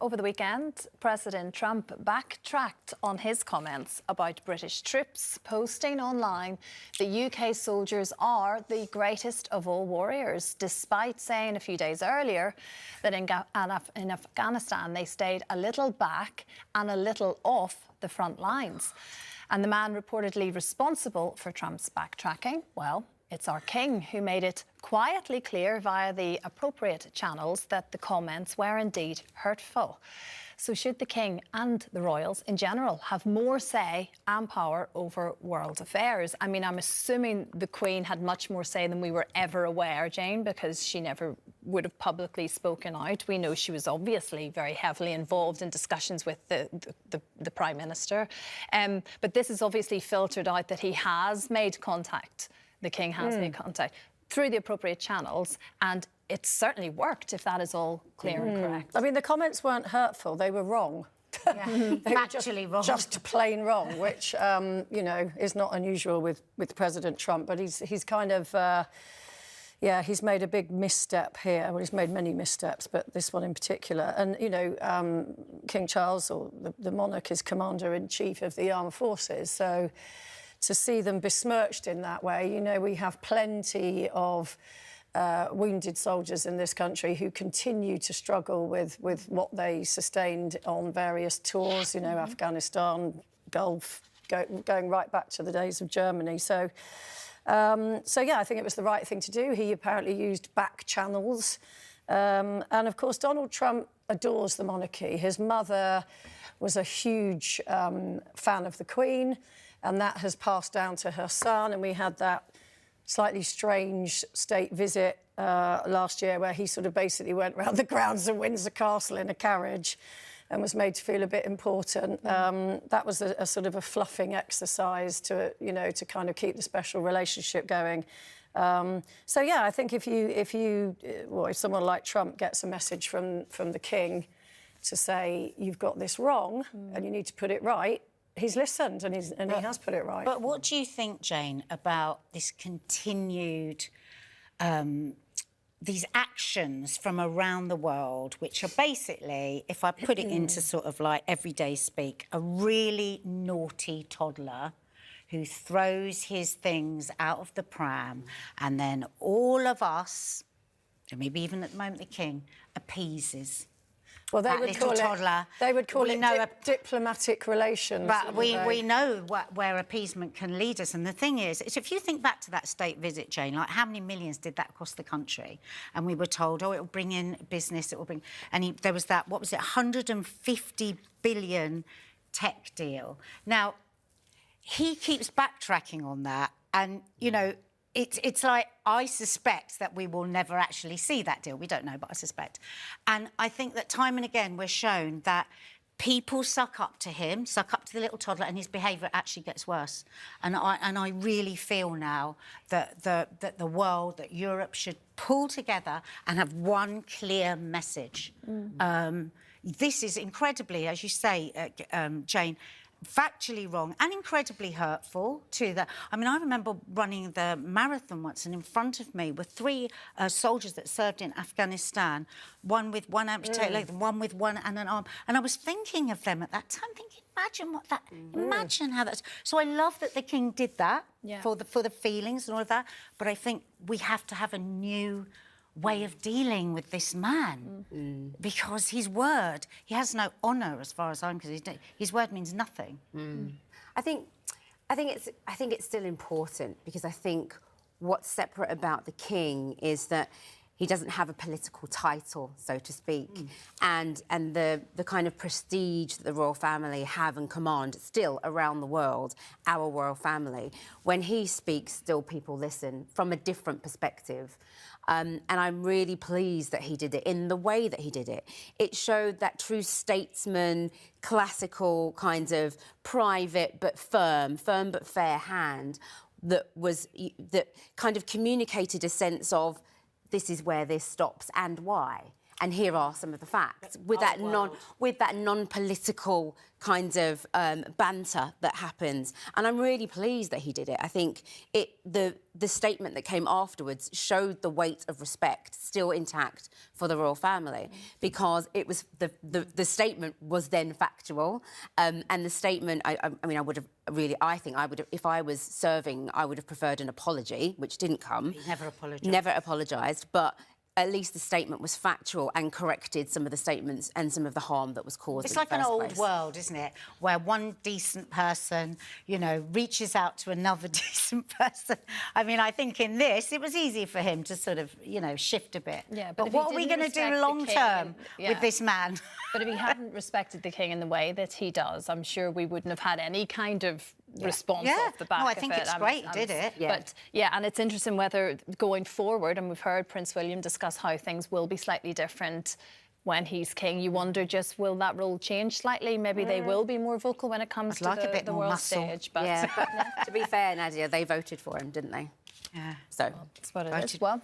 over the weekend, President Trump backtracked on his comments about British troops, posting online the UK soldiers are the greatest of all warriors, despite saying a few days earlier that in Afghanistan they stayed a little back and a little off the front lines. And the man reportedly responsible for Trump's backtracking, well, it's our king, who made it quietly clear via the appropriate channels that the comments were indeed hurtful. So should the king and the royals in general have more say and power over world affairs? I mean, I'm assuming the Queen had much more say than we were ever aware, Jane, because she never would have publicly spoken out. We know she was obviously very heavily involved in discussions with the Prime Minister. But this is obviously filtered out that he has made contact. The king has made contact through the appropriate channels, and it certainly worked, if that is all clear and correct. I mean, the comments weren't hurtful, they were wrong. Yeah. They were wrong. Just plain wrong, which, you know, is not unusual with President Trump, but he's kind of... yeah, he's made a big misstep here. Well, he's made many missteps, but this one in particular. And, you know, King Charles, or the monarch, is Commander-in-Chief of the Armed Forces, so to see them besmirched in that way, you know, we have plenty of wounded soldiers in this country who continue to struggle with what they sustained on various tours, you know, Afghanistan, Gulf, going right back to the days of Germany. So, yeah, I think it was the right thing to do. He apparently used back channels. And, of course, Donald Trump adores the monarchy. His mother was a huge fan of the Queen, and that has passed down to her son. And we had that slightly strange state visit last year where he sort of basically went round the grounds of Windsor Castle in a carriage and was made to feel a bit important. That was a sort of a fluffing exercise to, you know, to kind of keep the special relationship going. So, yeah, I think if someone like Trump gets a message from the king to say, you've got this wrong and you need to put it right, he's listened and he has put it right. But what do you think, Jane, about this continued... these actions from around the world, which are basically, if I put it into sort of like everyday speak, a really naughty toddler who throws his things out of the pram, and then all of us, and maybe even at the moment the king, appeases. Well, they would call it diplomatic relations. But we know where appeasement can lead us. And the thing is, if you think back to that state visit, Jane, like how many millions did that cost the country? And we were told, oh, it will bring in business, it will bring... And there was that, what was it, 150 billion tech deal. Now, he keeps backtracking on that and, you know, it's like, I suspect that we will never actually see that deal. We don't know, but I suspect. And I think that time and again we're shown that people suck up to him, suck up to the little toddler, and his behaviour actually gets worse. And I really feel now that the world, that Europe should pull together and have one clear message. This is incredibly, as you say, Jane, factually wrong and incredibly hurtful to the... I mean, I remember running the marathon once, and in front of me were three soldiers that served in Afghanistan, one with one amputated leg, one with one and an arm. And I was thinking of them at that time, thinking, imagine what that... Imagine how that's... So I love that the king did that for the feelings and all of that, but I think we have to have a new way of dealing with this man because his word, he has no honour as far as I'm concerned. His word means nothing. I think it's still important because I think what's separate about the king is that he doesn't have a political title, so to speak, and the kind of prestige that the royal family have and command still around the world, our royal family. When he speaks, still people listen from a different perspective. And I'm really pleased that he did it in the way that he did it. It showed that true statesman, classical kind of private but firm but fair hand that kind of communicated a sense of this is where this stops and why. and here are some of the facts, with that non-political kind of banter that happens. And I'm really pleased that he did it. I think the statement that came afterwards showed the weight of respect still intact for the royal family, because it was the statement was then factual, and the statement, I mean, I think I would have, if I was serving, I would have preferred an apology, which didn't come. He never apologised. Never apologised, but at least the statement was factual and corrected some of the statements and some of the harm that was caused. It's like an old world, isn't it? Where one decent person, you know, reaches out to another decent person. I mean, I think in this, it was easy for him to sort of, you know, shift a bit. Yeah, but what are we going to do long term with this man? But if he hadn't respected the king in the way that he does, I'm sure we wouldn't have had any kind of response off the back of it. No, I think it's great he did it. But yeah, and it's interesting whether going forward, and we've heard Prince William discuss how things will be slightly different when he's king. You wonder just, will that role change slightly? Maybe they will be more vocal when it comes to the world stage. But yeah, but to be fair, Nadia, they voted for him, didn't they? Yeah. So that's what it is. Well,